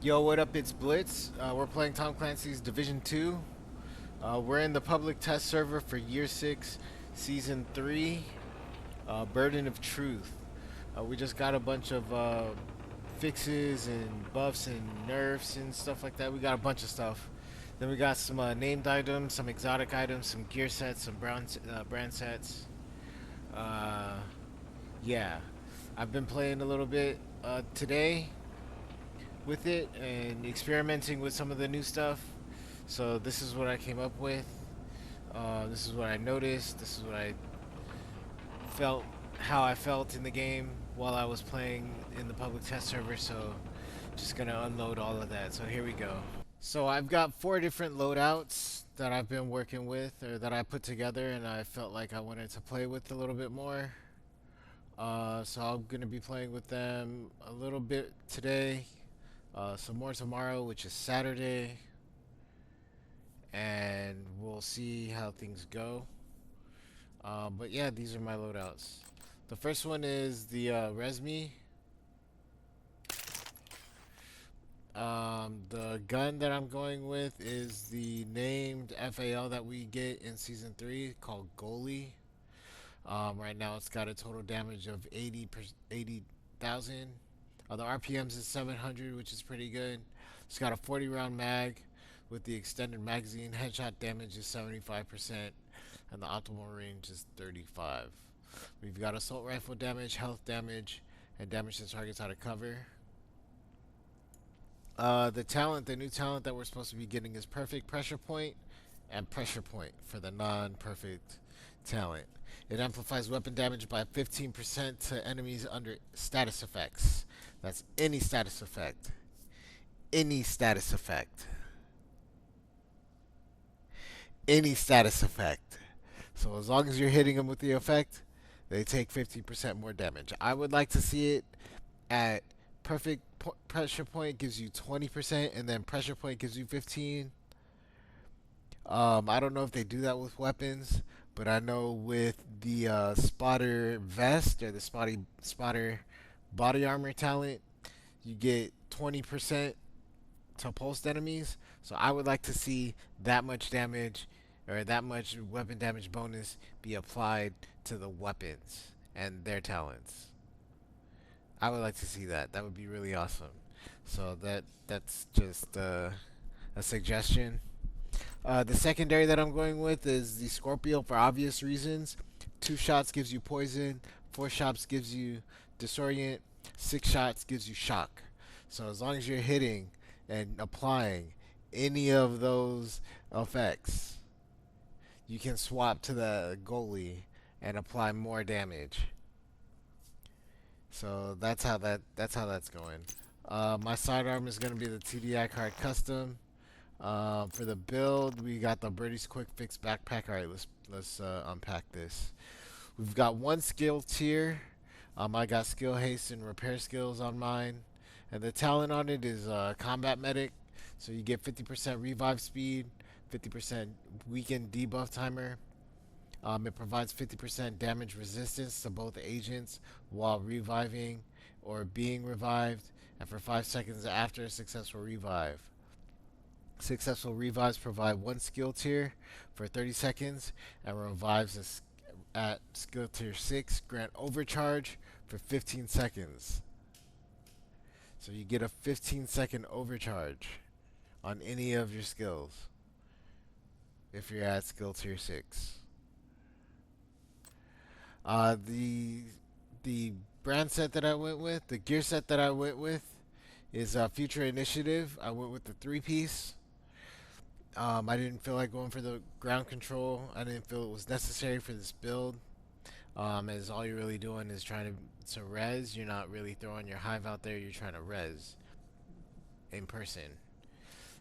Yo, what up? It's Blitz. We're playing Tom Clancy's Division 2. We're in the public test server for Year 6, Season 3, Burden of Truth. We just got a bunch of fixes and buffs and nerfs and stuff like that. We got a bunch of stuff. Then we got some named items, some exotic items, some gear sets, some brand sets. Uh, yeah. I've been playing a little bit today with it and experimenting with some of the new stuff. So this is what I came up with. This is what I noticed. This is what I felt, how I felt in the game while I was playing in the public test server. So just gonna unload all of that. So here we go. So I've got 4 different loadouts that I've been working with or that I put together and I felt like I wanted to play with a little bit more. So I'm gonna be playing with them a little bit today, some more tomorrow, which is Saturday, and we'll see how things go. But yeah, these are my loadouts. The first one is the Resmi. The gun that I'm going with is the named FAL that we get in Season 3 called Goalie. Right now it's got a total damage of 80,000. The RPMs is 700, which is pretty good. It's got a 40 round mag with the extended magazine. Headshot damage is 75%, and the optimal range is 35. We've got assault rifle damage, health damage, and damage to targets out of cover. The new talent that we're supposed to be getting is Perfect Pressure Point and Pressure Point for the non-perfect talent. It amplifies weapon damage by 15% to enemies under status effects. That's any status effect. Any status effect. Any status effect. So as long as you're hitting them with the effect, they take 50% more damage. I would like to see it at pressure point gives you 20%, and then pressure point gives you 15. I don't know if they do that with weapons, but I know with the spotter vest or the spotter body armor talent, you get 20% to pulsed enemies. So I would like to see that much damage or that much weapon damage bonus be applied to the weapons and their talents. I would like to see that. That would be really awesome. So that's just a suggestion. The secondary that I'm going with is the Scorpio for obvious reasons. 2 shots gives you poison. 4 shots gives you disorient. 6 shots gives you shock. So as long as you're hitting and applying any of those effects, you can swap to the goalie and apply more damage. So that's going. My sidearm is going to be the TDI card custom. For the build, we got the Birdie's Quick Fix backpack. All right, let's unpack this. We've got one skill tier. I got skill haste and repair skills on mine, and the talent on it is combat medic. So you get 50% revive speed, 50% weakened debuff timer. It provides 50% damage resistance to both agents while reviving or being revived, and for 5 seconds after a successful revive. Successful revives provide one skill tier for 30 seconds, and revives at skill tier 6 grant overcharge for 15 seconds. So you get a 15-second overcharge on any of your skills if you're at skill tier 6. The brand set that I went with, the gear set that I went with is Future Initiative. I went with the 3-piece. I didn't feel like going for the ground control. I didn't feel it was necessary for this build. As all you're really doing is trying to res. You're not really throwing your hive out there. You're trying to res in person.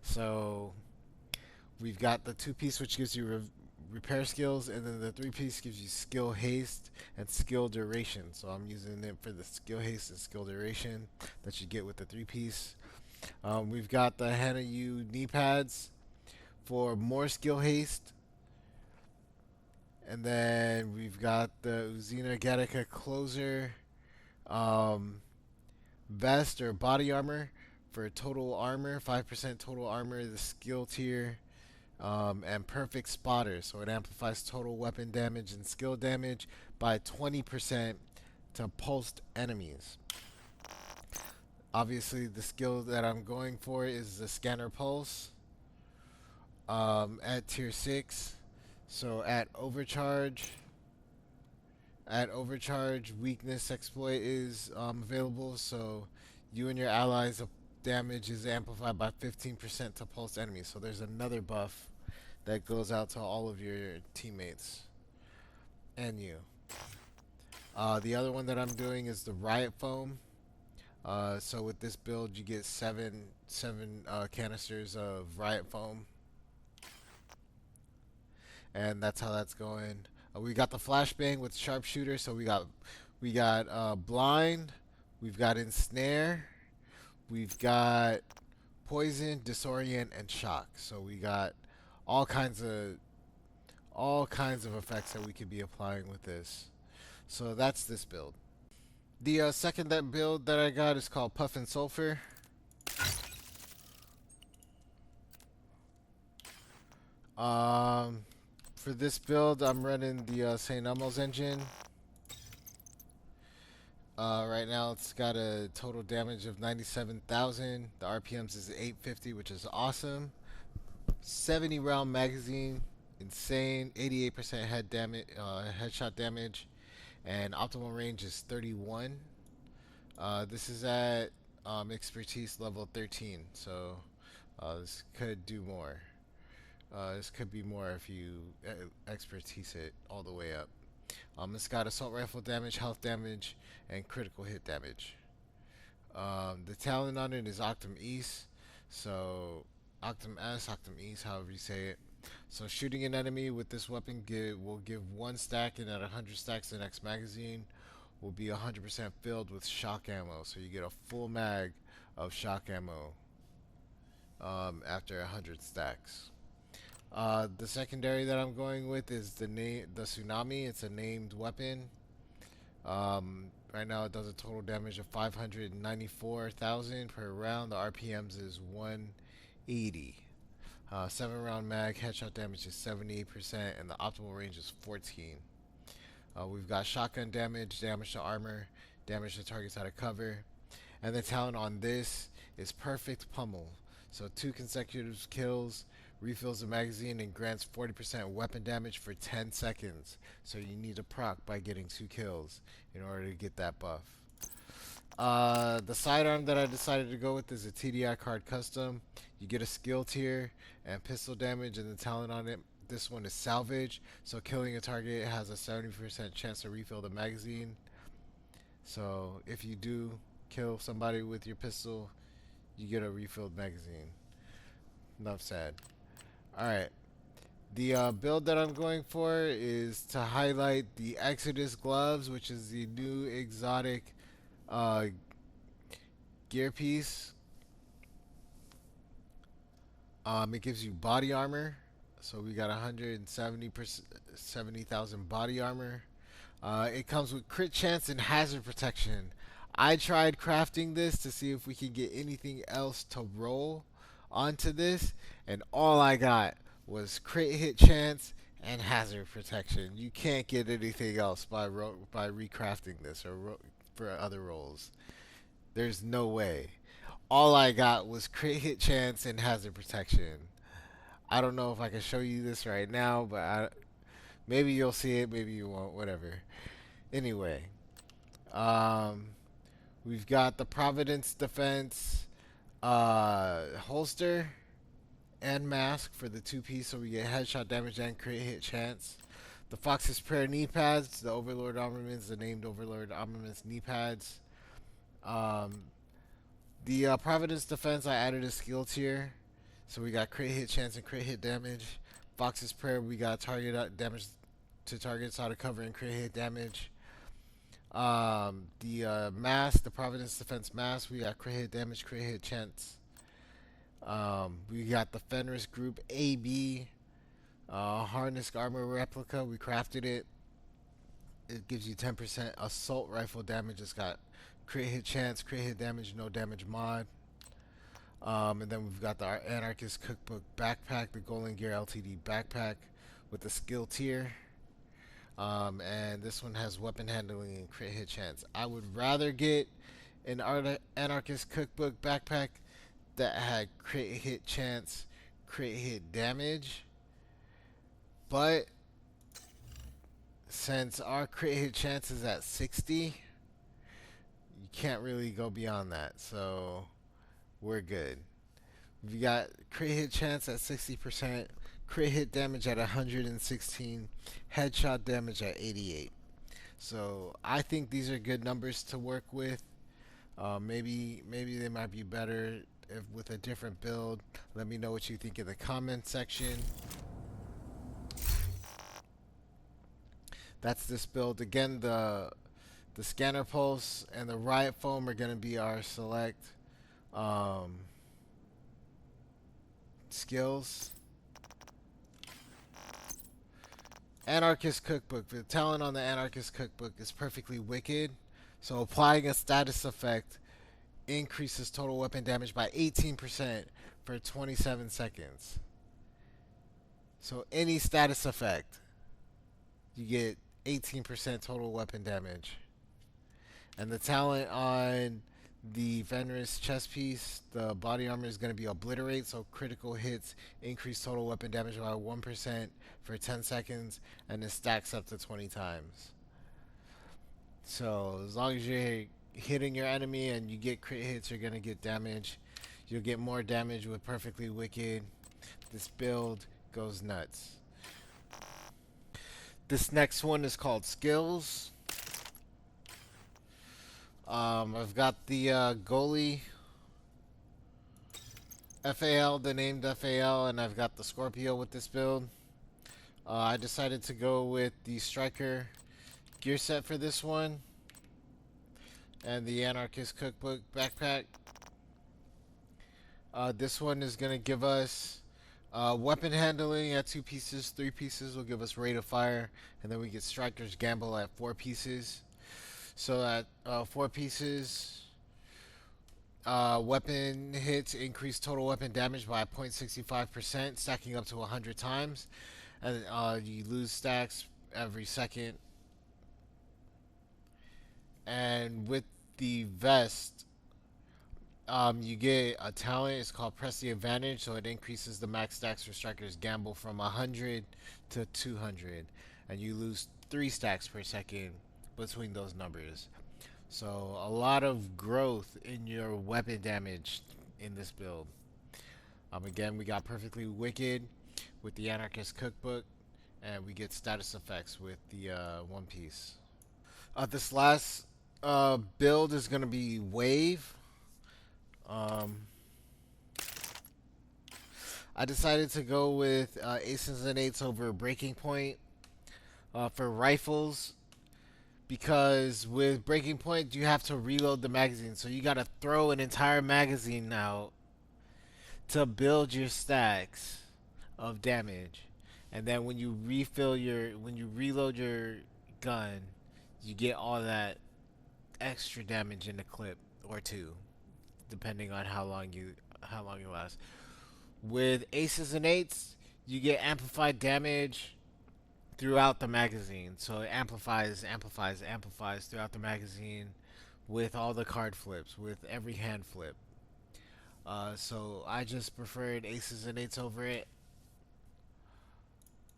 So we've got the 2-piece, which gives you repair skills, and then the 3-piece gives you skill haste and skill duration. So I'm using it for the skill haste and skill duration that you get with the 3-piece. We've got the Hana U knee pads for more skill haste. And then we've got the Uzina Gattaca closer vest or body armor For total armor, 5% total armor, the skill tier, and perfect spotter. So it amplifies total weapon damage and skill damage by 20% to pulsed enemies. Obviously, the skill that I'm going for is the scanner pulse at tier 6. So at overcharge, weakness exploit is available. So you and your allies' damage is amplified by 15% to pulse enemies. So there's another buff that goes out to all of your teammates and you. The other one that I'm doing is the riot foam. So with this build, you get seven canisters of riot foam, and that's how that's going. We got the flashbang with sharpshooter. So we got blind, we've got ensnare, we've got poison, disorient, and shock. So we got all kinds of effects that we could be applying with this. So that's this build. The second that build that I got is called Puff and Sulfur. Um, for this build, I'm running the St. Elmo's engine. Right now, it's got a total damage of 97,000. The RPMs is 850, which is awesome. 70 round magazine, insane. 88% headshot damage, and optimal range is 31. This is at expertise level 13, so this could do more. This could be more if you expertise it all the way up. It's got assault rifle damage, health damage, and critical hit damage. The talent on it is Octum East, so Octum S, Octum East, however you say it. So shooting an enemy with this weapon will give 1 stack, and at 100 stacks, the next magazine will be 100% filled with shock ammo. So you get a full mag of shock ammo after 100 stacks. The secondary that I'm going with is the tsunami. It's a named weapon. Right now it does a total damage of 594,000 per round. The RPMs is 180. 7-round mag, headshot damage is 78%, and the optimal range is 14. We've got shotgun damage, damage to armor, damage to targets out of cover, and the talent on this is perfect pummel. So 2 consecutive kills, refills the magazine, and grants 40% weapon damage for 10 seconds. So you need to proc by getting 2 kills in order to get that buff. The sidearm that I decided to go with is a TDI card custom. You get a skill tier and pistol damage, and the talent on it, this one is salvage. So killing a target has a 70% chance to refill the magazine. So if you do kill somebody with your pistol, you get a refilled magazine. Enough said. Alright. The build that I'm going for is to highlight the Exodus gloves, which is the new exotic gear piece. It gives you body armor. So we got 170,000 body armor. It comes with crit chance and hazard protection. I tried crafting this to see if we can get anything else to roll onto this, and all I got was crit hit chance and hazard protection. You can't get anything else by recrafting this or for other rolls. There's no way. All I got was crit hit chance and hazard protection. I don't know if I can show you this right now, but maybe you'll see it, maybe you won't, whatever. Anyway, we've got the Providence Defense holster and mask for the 2-piece, so we get headshot damage and crit hit chance. The Fox's Prayer knee pads, the Overlord armaments, the named Overlord armaments knee pads. The Providence Defense, I added a skill tier, so we got crit hit chance and crit hit damage. Fox's Prayer, we got target damage to targets out of cover and crit hit damage. The mask, the Providence Defense mask, we got crit hit damage, crit hit chance. We got the Fenris Group AB harness armor replica. We crafted it. It gives you 10% assault rifle damage. It's got crit hit chance, crit hit damage, no damage mod. And then we've got the Anarchist Cookbook Backpack, the Golden Gear LTD Backpack with the skill tier. And this one has weapon handling and crit hit chance. I would rather get an Anarchist Cookbook Backpack that had crit hit chance, crit hit damage. But since our crit hit chance is at 60, you can't really go beyond that. So we're good. We got crit hit chance at 60%, crit hit damage at 116, headshot damage at 88. So I think these are good numbers to work with. Maybe they might be better if, with a different build. Let me know what you think in the comment section. That's this build. Again, the scanner pulse and the riot foam are going to be our select skills. Anarchist Cookbook. The talent on the Anarchist Cookbook is perfectly wicked. So applying a status effect increases total weapon damage by 18% for 27 seconds. So any status effect, you get 18% total weapon damage. And the talent on the Venomous chest piece, the body armor is going to be Obliterate, so critical hits increase total weapon damage by 1% for 10 seconds, and it stacks up to 20 times. So as long as you're hitting your enemy and you get crit hits, you're going to get damage. You'll get more damage with Perfectly Wicked. This build goes nuts. This next one is called Skills. I've got the goalie FAL, the named FAL, and I've got the Scorpio with this build. I decided to go with the Striker gear set for this one and the Anarchist Cookbook Backpack. This one is going to give us weapon handling at 2 pieces. 3 pieces will give us rate of fire, and then we get Striker's Gamble at 4 pieces. So at 4 pieces, weapon hits increase total weapon damage by 0.65%, stacking up to 100 times. And you lose stacks every second. And with the vest, you get a talent. It's called Press the Advantage, so it increases the max stacks for Striker's Gamble from 100 to 200. And you lose 3 stacks per second between those numbers. So a lot of growth in your weapon damage in this build. Again, we got Perfectly Wicked with the Anarchist Cookbook, and we get status effects with the One Piece. This last build is going to be Wave. I decided to go with Aces and Eights over Breaking Point for rifles, because with Breaking Point you have to reload the magazine, so you gotta throw an entire magazine out to build your stacks of damage, and then when you reload your gun, you get all that extra damage in a clip or two, depending on how long you last. With Aces and Eights, you get amplified damage throughout the magazine. So it amplifies throughout the magazine with all the card flips, with every hand flip. So I just preferred Aces and Eights over it.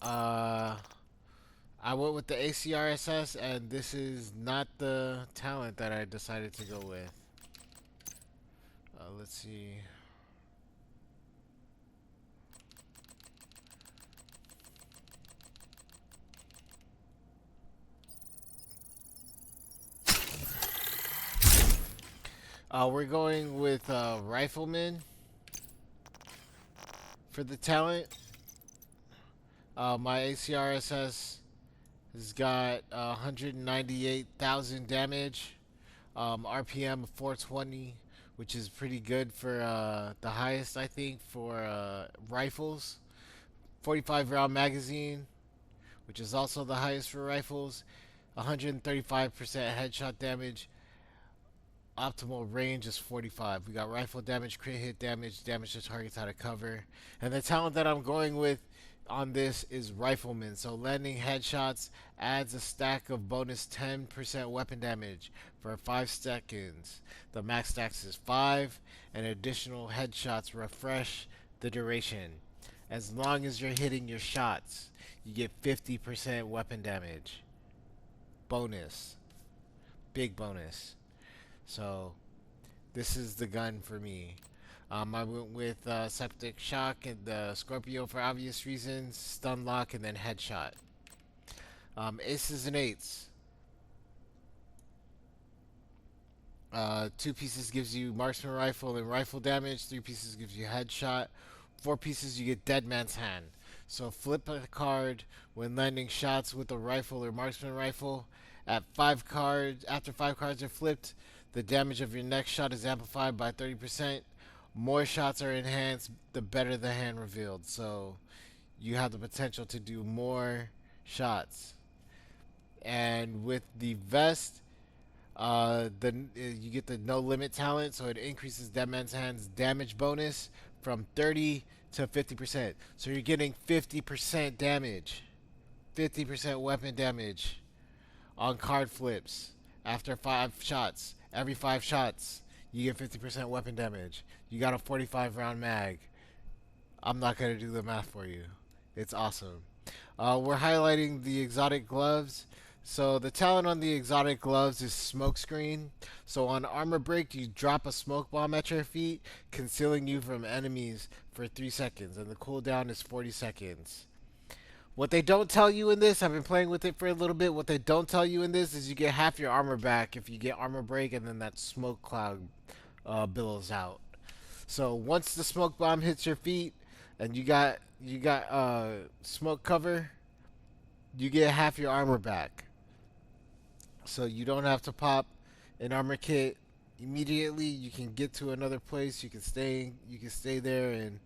I went with the ACRSS, and this is not the talent that I decided to go with. Let's see. We're going with Rifleman for the talent. My ACRSS has got 198,000 damage, RPM 420, which is pretty good for the highest, I think, for rifles. 45 round magazine, which is also the highest for rifles. 135% headshot damage. optimal range is 45. We got rifle damage, crit hit damage, damage to targets out of cover. And the talent that I'm going with on this is Rifleman. So landing headshots adds a stack of bonus 10% weapon damage for 5 seconds. The max stacks is 5, and additional headshots refresh the duration. As long as you're hitting your shots, you get 50% weapon damage. Bonus. Big bonus. So, this is the gun for me. I went with Septic Shock and the Scorpio for obvious reasons, Stun Lock, and then Headshot. Aces and eights. 2 pieces gives you Marksman Rifle and Rifle damage. 3 pieces gives you Headshot. 4 pieces you get Dead Man's Hand. So flip a card when landing shots with a rifle or Marksman Rifle. After 5 cards are flipped, the damage of your next shot is amplified by 30%. More shots are enhanced, the better the hand revealed. So you have the potential to do more shots. And with the vest, you get the no limit talent, so it increases Dead Man's Hand's damage bonus from 30 to 50%. So you're getting 50% damage, 50% weapon damage on card flips after 5 shots. Every 5 shots, you get 50% weapon damage. You got a 45 round mag. I'm not going to do the math for you. It's awesome. We're highlighting the exotic gloves. So the talent on the exotic gloves is smoke screen. So on armor break, you drop a smoke bomb at your feet, concealing you from enemies for 3 seconds, and the cooldown is 40 seconds. What they don't tell you in this, I've been playing with it for a little bit. What they don't tell you in this is you get half your armor back if you get armor break, and then that smoke cloud billows out. So once the smoke bomb hits your feet, and you got smoke cover, you get half your armor back. So you don't have to pop an armor kit immediately. You can get to another place. You can stay there and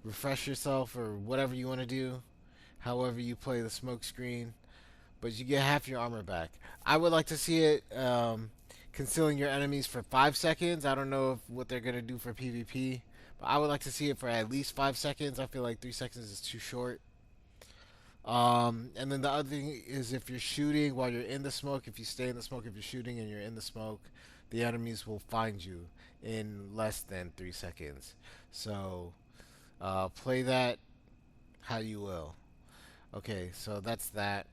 refresh yourself or whatever you want to do. However you play the smoke screen, but you get half your armor back. I would like to see it concealing your enemies for 5 seconds. I don't know what they're gonna do for PvP, but I would like to see it for at least 5 seconds. I feel like 3 seconds is too short. And then the other thing is if you're shooting while you're in the smoke, if you stay in the smoke, if you're shooting and you're in the smoke, the enemies will find you in less than 3 seconds. So play that how you will. Okay, so that's that.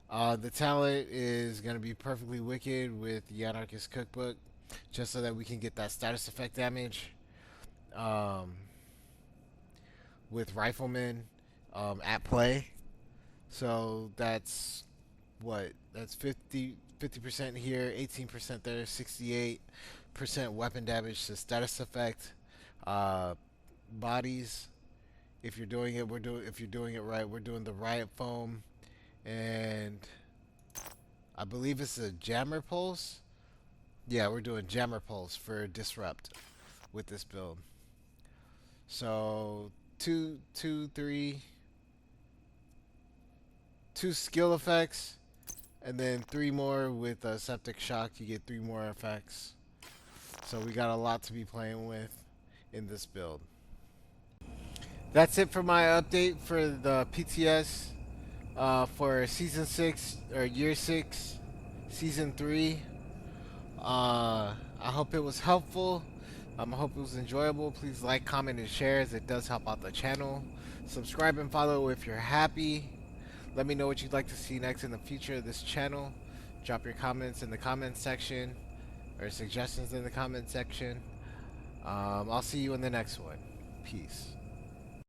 The talent is going to be Perfectly Wicked with the Anarchist Cookbook, just so that we can get that status effect damage with Rifleman at play. So that's what? That's 50% here, 18% there, 68% weapon damage to status effect. Bodies. If you're doing it, if you're doing it right, we're doing the Riot Foam, and I believe it's a Jammer Pulse. Yeah, we're doing Jammer Pulse for Disrupt with this build. So two skill effects, and then 3 more with Septic Shock. You get 3 more effects. So we got a lot to be playing with in this build. That's it for my update for the PTS for Season 6 or Year 6, Season 3. I hope it was helpful. I hope it was enjoyable. Please like, comment, and share, as it does help out the channel. Subscribe and follow if you're happy. Let me know what you'd like to see next in the future of this channel. Drop your comments in the comments section, or suggestions in the comment section. I'll see you in the next one. Peace.